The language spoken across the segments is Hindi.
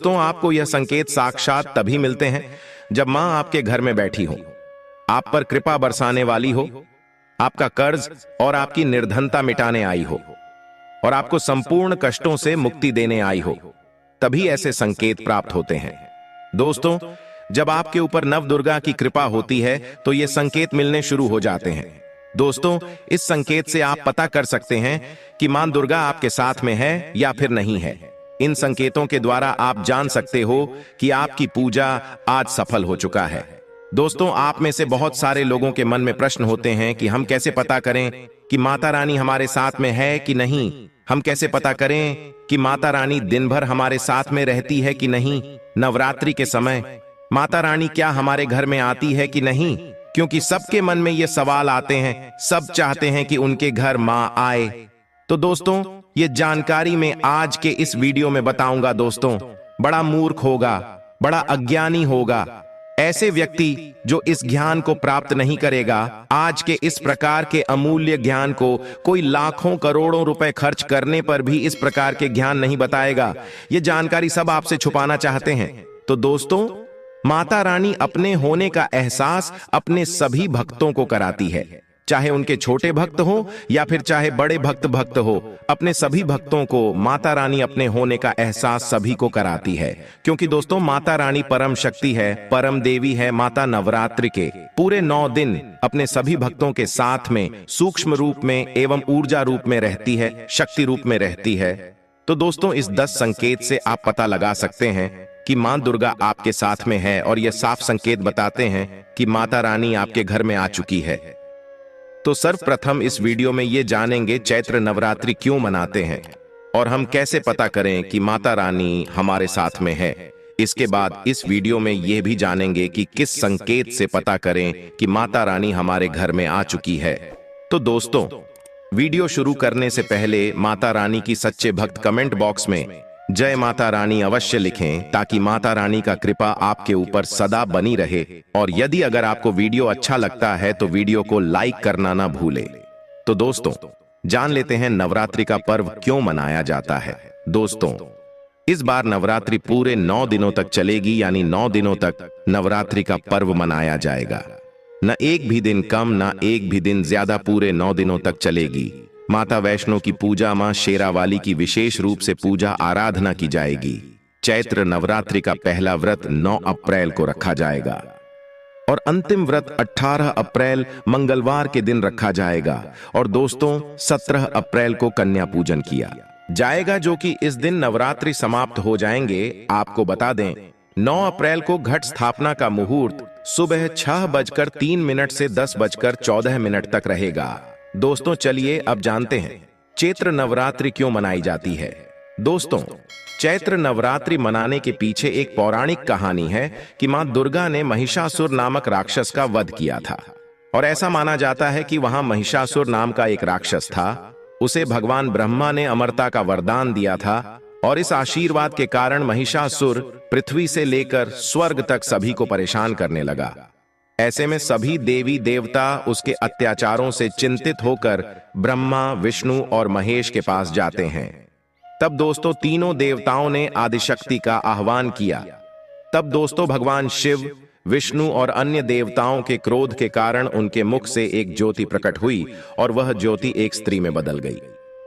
दोस्तों, आपको यह संकेत साक्षात तभी मिलते हैं जब मां आपके घर में बैठी हो, आप पर कृपा बरसाने वाली हो, आपका कर्ज और आपकी निर्धनता मिटाने आई हो और आपको संपूर्ण कष्टों से मुक्ति देने आई हो। तभी ऐसे संकेत प्राप्त होते हैं। दोस्तों, जब आपके ऊपर नवदुर्गा की कृपा होती है तो ये संकेत मिलने शुरू हो जाते हैं। दोस्तों, इस संकेत से आप पता कर सकते हैं कि मां दुर्गा आपके साथ में है या फिर नहीं है। इन संकेतों के द्वारा आप जान सकते हो कि आपकी पूजा आज सफल हो चुका है। दोस्तों, आप में से बहुत सारे लोगों के मन में प्रश्न होते हैं कि हम कैसे पता करें कि माता रानी हमारे साथ में है कि नहीं। हम कैसे पता करें कि माता रानी दिन भर हमारे साथ में रहती है कि नहीं। नवरात्रि के समय माता रानी क्या हमारे घर में आती है कि नहीं, क्योंकि सबके मन में ये सवाल आते हैं। सब चाहते हैं कि उनके घर मां आए। तो दोस्तों, ये जानकारी मैं आज के इस वीडियो में बताऊंगा। दोस्तों, बड़ा मूर्ख होगा, बड़ा अज्ञानी होगा ऐसे व्यक्ति जो इस ज्ञान को प्राप्त नहीं करेगा। आज के इस प्रकार के अमूल्य ज्ञान को कोई लाखों करोड़ों रुपए खर्च करने पर भी इस प्रकार के ज्ञान नहीं बताएगा। ये जानकारी सब आपसे छुपाना चाहते हैं। तो दोस्तों, माता रानी अपने होने का एहसास अपने सभी भक्तों को कराती है, चाहे उनके छोटे भक्त हो या फिर चाहे बड़े भक्त हो। अपने सभी भक्तों को माता रानी अपने होने का एहसास सभी को कराती है, क्योंकि दोस्तों, माता रानी परम शक्ति है, परम देवी है। माता नवरात्रि के पूरे 9 दिन अपने सभी भक्तों के साथ में सूक्ष्म रूप में एवं ऊर्जा रूप में रहती है, शक्ति रूप में रहती है। तो दोस्तों, इस 10 संकेत से आप पता लगा सकते हैं कि मां दुर्गा आपके साथ में है, और ये साफ संकेत बताते हैं कि माता रानी आपके घर में आ चुकी है। तो सर्वप्रथम इस वीडियो में ये जानेंगे चैत्र नवरात्रि क्यों मनाते हैं और हम कैसे पता करें कि माता रानी हमारे साथ में है। इसके बाद इस वीडियो में यह भी जानेंगे कि किस संकेत से पता करें कि माता रानी हमारे घर में आ चुकी है। तो दोस्तों, वीडियो शुरू करने से पहले माता रानी की सच्चे भक्त कमेंट बॉक्स में जय माता रानी अवश्य लिखें, ताकि माता रानी का कृपा आपके ऊपर सदा बनी रहे। और यदि अगर आपको वीडियो अच्छा लगता है तो वीडियो को लाइक करना ना भूले। तो दोस्तों, जान लेते हैं नवरात्रि का पर्व क्यों मनाया जाता है। दोस्तों, इस बार नवरात्रि पूरे 9 दिनों तक चलेगी, यानी 9 दिनों तक नवरात्रि का पर्व मनाया जाएगा। न एक भी दिन कम, न एक भी दिन ज्यादा, पूरे 9 दिनों तक चलेगी। माता वैष्णो की पूजा, मां शेरावाली की विशेष रूप से पूजा आराधना की जाएगी। चैत्र नवरात्रि का पहला व्रत 9 अप्रैल को रखा जाएगा और अंतिम व्रत 18 अप्रैल मंगलवार के दिन रखा जाएगा। और दोस्तों, 17 अप्रैल को कन्या पूजन किया जाएगा, जो कि इस दिन नवरात्रि समाप्त हो जाएंगे। आपको बता दें, 9 अप्रैल को घट स्थापना का मुहूर्त सुबह 6:03 से 10:14 तक रहेगा। दोस्तों, चलिए अब जानते हैं चैत्र नवरात्रि क्यों मनाई जाती है। दोस्तों, चैत्र नवरात्रि मनाने के पीछे एक पौराणिक कहानी है कि मां दुर्गा ने महिषासुर नामक राक्षस का वध किया था। और ऐसा माना जाता है कि वहां महिषासुर नाम का एक राक्षस था। उसे भगवान ब्रह्मा ने अमरता का वरदान दिया था, और इस आशीर्वाद के कारण महिषासुर पृथ्वी से लेकर स्वर्ग तक सभी को परेशान करने लगा। ऐसे में सभी देवी देवता उसके अत्याचारों से चिंतित होकर ब्रह्मा, विष्णु और महेश के पास जाते हैं। तब दोस्तों, तीनों देवताओं ने आदिशक्ति का आह्वान किया। तब दोस्तों, भगवान शिव, विष्णु और अन्य देवताओं के क्रोध के कारण उनके मुख से एक ज्योति प्रकट हुई, और वह ज्योति एक स्त्री में बदल गई।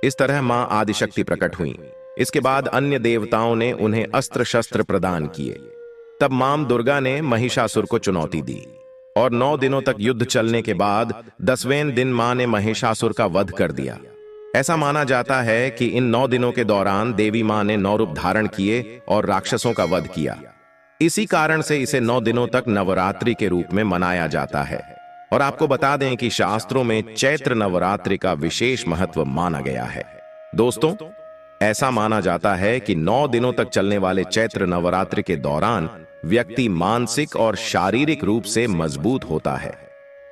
इस तरह मां आदिशक्ति प्रकट हुई। इसके बाद अन्य देवताओं ने उन्हें अस्त्र शस्त्र प्रदान किए। तब मां दुर्गा ने महिषासुर को चुनौती दी, और 9 दिनों तक युद्ध चलने के बाद 10वें दिन मां ने महिषासुर का वध कर दिया। ऐसा माना जाता है कि इन 9 दिनों के दौरान देवी मां ने 9 रूप धारण किए और राक्षसों का वध किया। इसी कारण से इसे 9 दिनों तक नवरात्रि के रूप में मनाया जाता है। और आपको बता दें कि शास्त्रों में चैत्र नवरात्रि का विशेष महत्व माना गया है। दोस्तों, ऐसा माना जाता है कि 9 दिनों तक चलने वाले चैत्र नवरात्रि के दौरान व्यक्ति मानसिक और शारीरिक रूप से मजबूत होता है।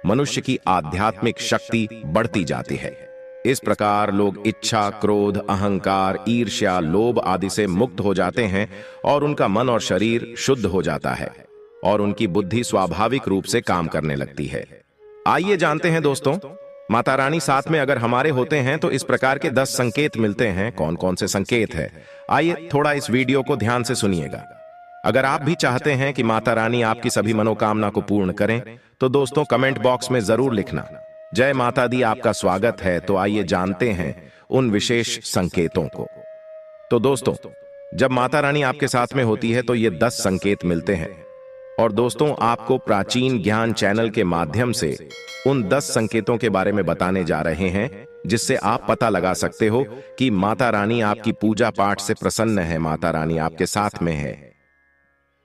मनुष्य की आध्यात्मिक शक्ति बढ़ती जाती है। इस प्रकार लोग इच्छा, क्रोध, अहंकार, ईर्ष्या, लोभ आदि से मुक्त हो जाते हैं, और उनका मन और शरीर शुद्ध हो जाता है, और उनकी बुद्धि स्वाभाविक रूप से काम करने लगती है। आइए जानते हैं दोस्तों, माता रानी साथ में अगर हमारे होते हैं तो इस प्रकार के 10 संकेत मिलते हैं। कौन कौन से संकेत है, आइए थोड़ा इस वीडियो को ध्यान से सुनिएगा। अगर आप भी चाहते हैं कि माता रानी आपकी सभी मनोकामना को पूर्ण करें तो दोस्तों कमेंट बॉक्स में जरूर लिखना जय माता दी, आपका स्वागत है। तो आइए जानते हैं उन विशेष संकेतों को। तो दोस्तों, जब माता रानी आपके साथ में होती है तो ये 10 संकेत मिलते हैं। और दोस्तों, आपको प्राचीन ज्ञान चैनल के माध्यम से उन 10 संकेतों के बारे में बताने जा रहे हैं, जिससे आप पता लगा सकते हो कि माता रानी आपकी पूजा पाठ से प्रसन्न है, माता रानी आपके साथ में है।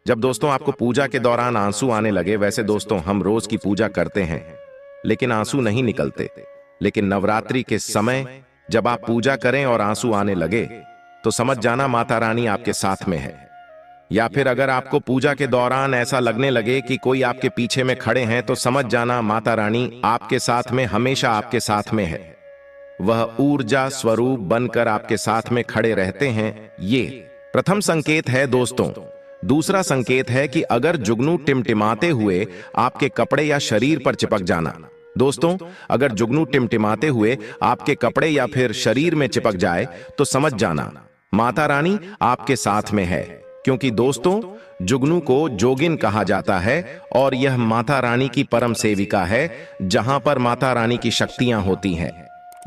जब दोस्तों आपको पूजा के दौरान आंसू आने लगे, वैसे दोस्तों हम रोज की पूजा करते हैं लेकिन आंसू नहीं निकलते, लेकिन नवरात्रि के समय जब आप पूजा करें और आंसू आने लगे तो समझ जाना माता रानी आपके साथ में है। या फिर अगर आपको पूजा के दौरान ऐसा लगने लगे कि कोई आपके पीछे में खड़े हैं तो समझ जाना माता रानी आपके साथ में, हमेशा आपके साथ में है। वह ऊर्जा स्वरूप बनकर आपके साथ में खड़े रहते हैं। ये प्रथम संकेत है दोस्तों। दूसरा संकेत है कि अगर जुगनू टिमटिमाते हुए आपके कपड़े या शरीर पर चिपक जाना। दोस्तों, अगर जुगनू टिमटिमाते हुए आपके कपड़े या फिर शरीर में चिपक जाए तो समझ जाना माता रानी आपके साथ में है। क्योंकि दोस्तों, जुगनू को जोगिन कहा जाता है और यह माता रानी की परम सेविका है, जहां पर माता रानी की शक्तियां होती हैं।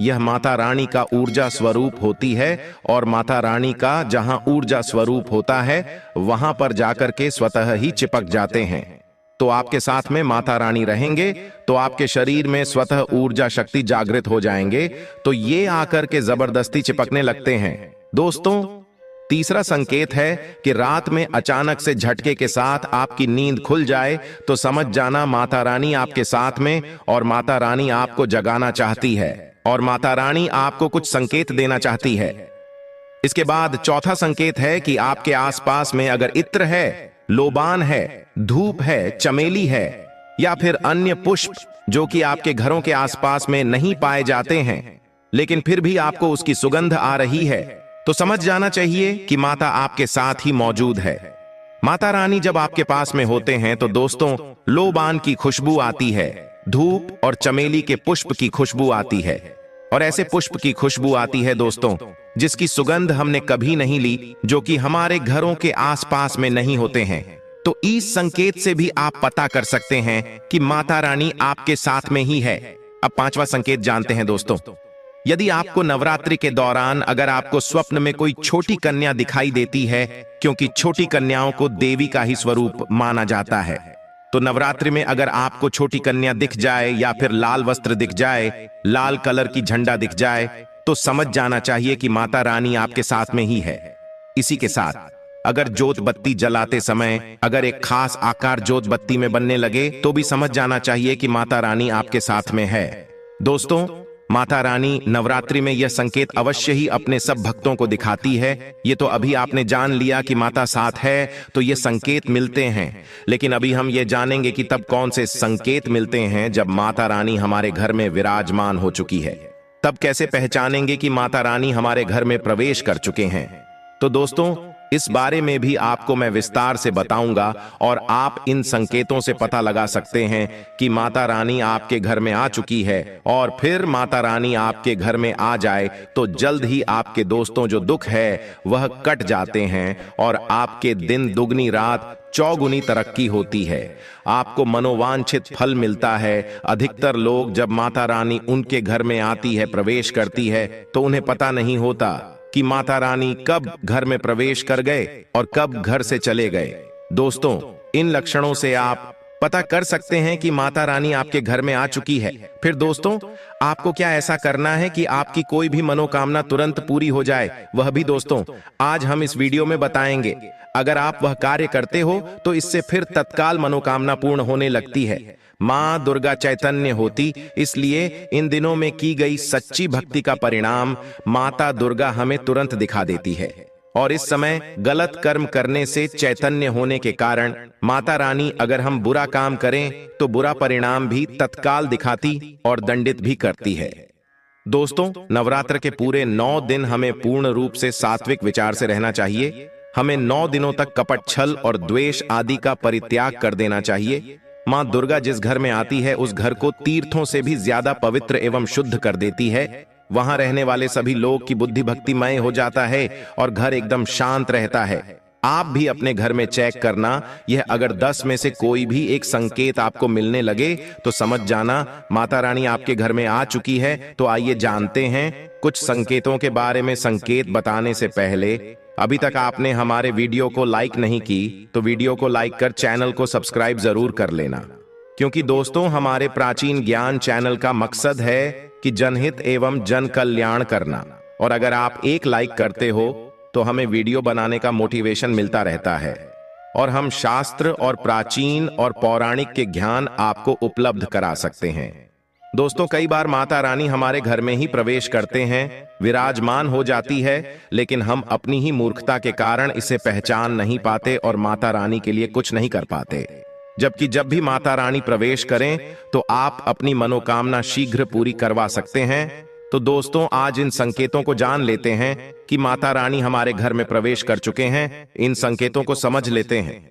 यह माता रानी का ऊर्जा स्वरूप होती है और माता रानी का जहां ऊर्जा स्वरूप होता है वहां पर जाकर के स्वतः ही चिपक जाते हैं। तो आपके साथ में माता रानी रहेंगे तो आपके शरीर में स्वतः ऊर्जा शक्ति जागृत हो जाएंगे, तो ये आकर के जबरदस्ती चिपकने लगते हैं। दोस्तों, तीसरा संकेत है कि रात में अचानक से झटके के साथ आपकी नींद खुल जाए तो समझ जाना माता रानी आपके साथ में और माता रानी आपको जगाना चाहती है और माता रानी आपको कुछ संकेत देना चाहती है। इसके बाद चौथा संकेत है कि आपके आसपास में अगर इत्र है, लोबान है, धूप है, चमेली है या फिर अन्य पुष्प जो कि आपके घरों के आसपास में नहीं पाए जाते हैं लेकिन फिर भी आपको उसकी सुगंध आ रही है, तो समझ जाना चाहिए कि माता आपके साथ ही मौजूद है। माता रानी जब आपके पास में होते हैं तो दोस्तों लोबान की खुशबू आती है, धूप और चमेली के पुष्प की खुशबू आती है और ऐसे पुष्प की खुशबू आती है दोस्तों जिसकी सुगंध हमने कभी नहीं ली, जो कि हमारे घरों के आसपास में नहीं होते हैं। तो इस संकेत से भी आप पता कर सकते हैं कि माता रानी आपके साथ में ही है। अब पांचवा संकेत जानते हैं दोस्तों। यदि आपको नवरात्रि के दौरान अगर आपको स्वप्न में कोई छोटी कन्या दिखाई देती है, क्योंकि छोटी कन्याओं को देवी का ही स्वरूप माना जाता है, तो नवरात्रि में अगर आपको छोटी कन्या दिख जाए या फिर लाल वस्त्र दिख जाए, लाल कलर की झंडा दिख जाए, तो समझ जाना चाहिए कि माता रानी आपके साथ में ही है। इसी के साथ अगर जोत बत्ती जलाते समय अगर एक खास आकार जोत बत्ती में बनने लगे तो भी समझ जाना चाहिए कि माता रानी आपके साथ में है। दोस्तों, माता रानी नवरात्रि में यह संकेत अवश्य ही अपने सब भक्तों को दिखाती है। ये तो अभी आपने जान लिया कि माता साथ है तो ये संकेत मिलते हैं, लेकिन अभी हम ये जानेंगे कि तब कौन से संकेत मिलते हैं जब माता रानी हमारे घर में विराजमान हो चुकी है। तब कैसे पहचानेंगे कि माता रानी हमारे घर में प्रवेश कर चुके हैं। तो दोस्तों, इस बारे में भी आपको मैं विस्तार से बताऊंगा और आप इन संकेतों से पता लगा सकते हैं कि माता रानी आपके घर में आ चुकी है। और फिर माता रानी आपके घर में आ जाए तो जल्द ही आपके दोस्तों जो दुख है वह कट जाते हैं और आपके दिन दुगनी रात चौगुनी तरक्की होती है। आपको मनोवांछित फल मिलता है। अधिकतर लोग जब माता रानी उनके घर में आती है, प्रवेश करती है, तो उन्हें पता नहीं होता कि माता रानी कब घर में प्रवेश कर गए और कब घर से चले गए। दोस्तों, इन लक्षणों से आप पता कर सकते हैं कि माता रानी आपके घर में आ चुकी है। फिर दोस्तों, आपको क्या ऐसा करना है कि आपकी कोई भी मनोकामना तुरंत पूरी हो जाए, वह भी दोस्तों आज हम इस वीडियो में बताएंगे। अगर आप वह कार्य करते हो तो इससे फिर तत्काल मनोकामना पूर्ण होने लगती है। मां दुर्गा चैतन्य होती, इसलिए इन दिनों में की गई सच्ची भक्ति का परिणाम माता दुर्गा हमें तुरंत दिखा देती है। और इस समय गलत कर्म करने से चैतन्य होने के कारण माता रानी अगर हम बुरा काम करें तो बुरा परिणाम भी तत्काल दिखाती और दंडित भी करती है। दोस्तों, नवरात्र के पूरे 9 दिन हमें पूर्ण रूप से सात्विक विचार से रहना चाहिए। हमें 9 दिनों तक कपट, छल और द्वेष आदि का परित्याग कर देना चाहिए। मां दुर्गा जिस घर में आती है उस घर को तीर्थों से भी ज्यादा पवित्र एवं शुद्ध कर देती है। वहां रहने वाले सभी लोग की बुद्धि भक्तिमय हो जाता है और घर एकदम शांत रहता है। आप भी अपने घर में चेक करना, यह अगर 10 में से कोई भी एक संकेत आपको मिलने लगे तो समझ जाना माता रानी आपके घर में आ चुकी है। तो आइए जानते हैं कुछ संकेतों के बारे में। संकेत बताने से पहले अभी तक आपने हमारे वीडियो को लाइक नहीं की तो वीडियो को लाइक कर चैनल को सब्सक्राइब जरूर कर लेना, क्योंकि दोस्तों हमारे प्राचीन ज्ञान चैनल का मकसद है कि जनहित एवं जन कल्याण करना। और अगर आप एक लाइक करते हो तो हमें वीडियो बनाने का मोटिवेशन मिलता रहता है और हम शास्त्र और प्राचीन और पौराणिक के ज्ञान आपको उपलब्ध करा सकते हैं। दोस्तों कई बार माता रानी हमारे घर में ही प्रवेश करते हैं, विराजमान हो जाती है, लेकिन हम अपनी ही मूर्खता के कारण इसे पहचान नहीं पाते और माता रानी के लिए कुछ नहीं कर पाते। जबकि जब भी माता रानी प्रवेश करें तो आप अपनी मनोकामना शीघ्र पूरी करवा सकते हैं। तो दोस्तों आज इन संकेतों को जान लेते हैं कि माता रानी हमारे घर में प्रवेश कर चुके हैं। इन संकेतों को समझ लेते हैं।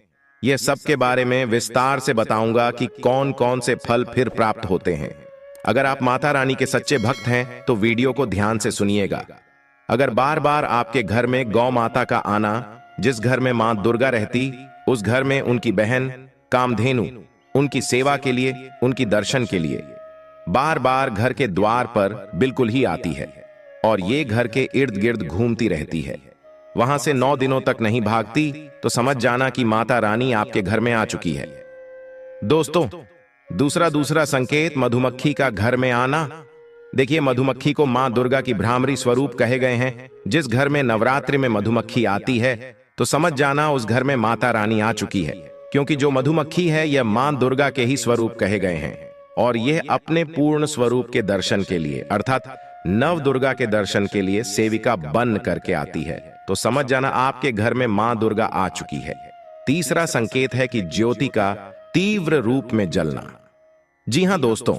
यह सब के बारे में विस्तार से बताऊंगा कि कौन कौन से फल फिर प्राप्त होते हैं। अगर आप माता रानी के सच्चे भक्त हैं तो वीडियो को ध्यान से सुनिएगा। अगर बार बार आपके घर में गौ माता का आना, जिस घर में मां दुर्गा रहती उस घर में उनकी बहन कामधेनु उनकी सेवा के लिए, उनकी दर्शन के लिए बार बार घर के द्वार पर बिल्कुल ही आती है और ये घर के इर्द गिर्द घूमती रहती है, वहां से 9 दिनों तक नहीं भागती, तो समझ जाना कि माता रानी आपके घर में आ चुकी है। दोस्तों दूसरा संकेत मधुमक्खी का घर में आना। देखिए मधुमक्खी को मां दुर्गा की भ्रामरी स्वरूप कहे गए हैं। जिस घर में नवरात्रि में मधुमक्खी आती है तो समझ जाना उस घर में माता रानी आ चुकी है, क्योंकि जो मधुमक्खी है यह मां दुर्गा के ही स्वरूप कहे गए हैं और यह अपने पूर्ण स्वरूप के दर्शन के लिए अर्थात नव दुर्गा के दर्शन के लिए सेविका बन करके आती है। तो समझ जाना आपके घर में मां दुर्गा आ चुकी है। तीसरा संकेत है कि ज्योति का तीव्र रूप में जलना। जी हां दोस्तों,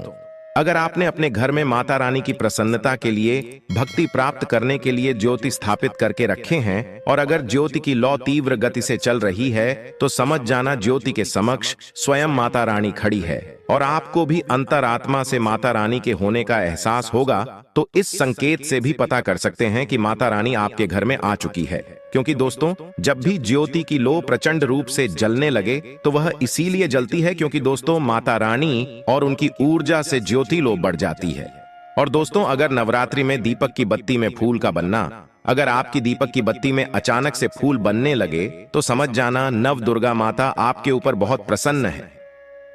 अगर आपने अपने घर में माता रानी की प्रसन्नता के लिए, भक्ति प्राप्त करने के लिए ज्योति स्थापित करके रखे हैं और अगर ज्योति की लौ तीव्र गति से चल रही है तो समझ जाना ज्योति के समक्ष स्वयं माता रानी खड़ी है और आपको भी अंतरात्मा से माता रानी के होने का एहसास होगा। तो इस संकेत से भी पता कर सकते हैं कि माता रानी आपके घर में आ चुकी है, क्योंकि दोस्तों जब भी ज्योति की लो प्रचंड रूप से जलने लगे तो वह इसीलिए जलती है क्योंकि दोस्तों माता रानी और उनकी ऊर्जा से ज्योति लो बढ़ जाती है। और दोस्तों अगर नवरात्रि में दीपक की बत्ती में फूल का बनना, अगर आपकी दीपक की बत्ती में अचानक से फूल बनने लगे तो समझ जाना नव दुर्गा माता आपके ऊपर बहुत प्रसन्न है,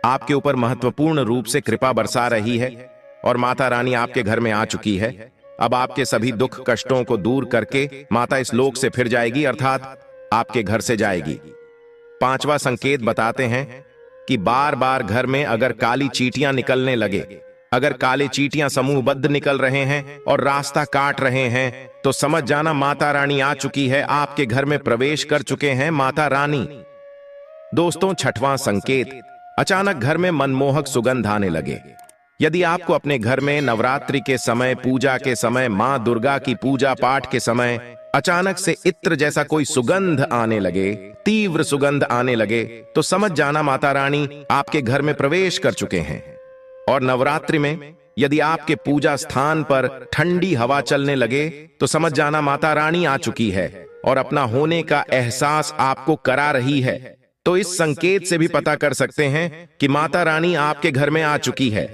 आपके ऊपर महत्वपूर्ण रूप से कृपा बरसा रही है और माता रानी आपके घर में आ चुकी है। अब आपके सभी दुख कष्टों को दूर करके माता इस लोक से फिर जाएगी, अर्थात आपके घर से जाएगी। 5वां संकेत बताते हैं कि बार बार घर में अगर काली चींटियां निकलने लगे, अगर काले चींटियां समूहबद्ध निकल रहे हैं और रास्ता काट रहे हैं तो समझ जाना माता रानी आ चुकी है, आपके घर में प्रवेश कर चुके हैं माता रानी। दोस्तों 6वां संकेत, अचानक घर में मनमोहक सुगंध आने लगे। यदि आपको अपने घर में नवरात्रि के समय, पूजा के समय, मां दुर्गा की पूजा पाठ के समय अचानक से इत्र जैसा कोई सुगंध आने लगे, तीव्र सुगंध आने लगे, तो समझ जाना माता रानी आपके घर में प्रवेश कर चुके हैं। और नवरात्रि में यदि आपके पूजा स्थान पर ठंडी हवा चलने लगे तो समझ जाना माता रानी आ चुकी है और अपना होने का एहसास आपको करा रही है। तो इस संकेत से भी पता कर सकते हैं कि माता रानी आपके घर में आ चुकी है।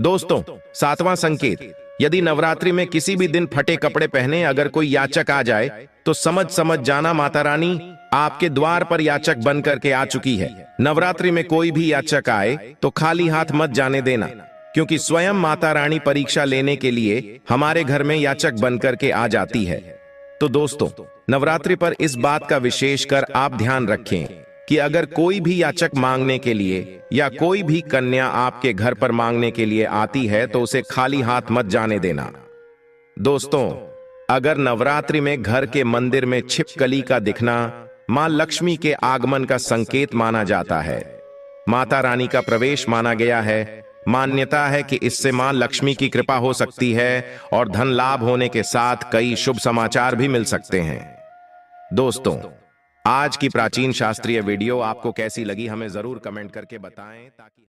दोस्तों 7वां संकेत, यदि नवरात्रि में किसी भी दिन फटे कपड़े पहने अगर कोई याचक आ जाए तो समझ जाना माता रानी आपके द्वार पर याचक बन करके आ चुकी है। नवरात्रि में कोई भी याचक आए तो खाली हाथ मत जाने देना, क्योंकि स्वयं माता रानी परीक्षा लेने के लिए हमारे घर में याचक बन करके आ जाती है। तो दोस्तों नवरात्रि पर इस बात का विशेषकर आप ध्यान रखें कि अगर कोई भी याचक मांगने के लिए या कोई भी कन्या आपके घर पर मांगने के लिए आती है तो उसे खाली हाथ मत जाने देना। दोस्तों अगर नवरात्रि में घर के मंदिर में छिपकली का दिखना मां लक्ष्मी के आगमन का संकेत माना जाता है, माता रानी का प्रवेश माना गया है। मान्यता है कि इससे मां लक्ष्मी की कृपा हो सकती है और धन लाभ होने के साथ कई शुभ समाचार भी मिल सकते हैं। दोस्तों आज की प्राचीन शास्त्रीय वीडियो आपको कैसी लगी हमें जरूर कमेंट करके बताएं ताकि